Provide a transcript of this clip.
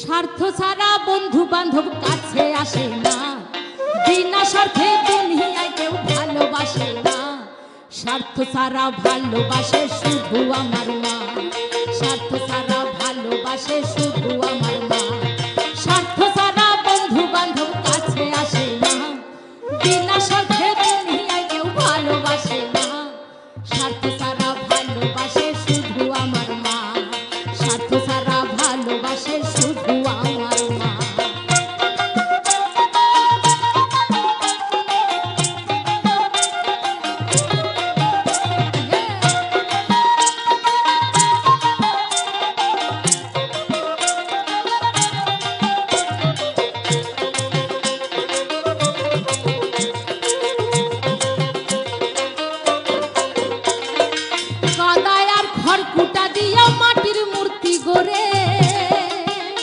স্বার্থ ছাড়া বন্ধু বান্ধব কাছে আসে না, বিনা স্বার্থে দুনিয়ায় কেউ ভালোবাসে না। স্বার্থ ছাড়া ভালোবাসে শুধু আমার মা, স্বার্থ ছাড়া ভালোবাসে শুধু আমার মা। স্বার্থ ছাড়া বন্ধু বান্ধব কাছে আসে না, বিনা স্বার্থে দুনিয়ায় কেউ ভালোবাসে না। স্বার্থ ছাড়া ভালোবাসে শুধু আমার মা, স্বার্থ ছাড়া ভালোবাসে শুধু আমার মা।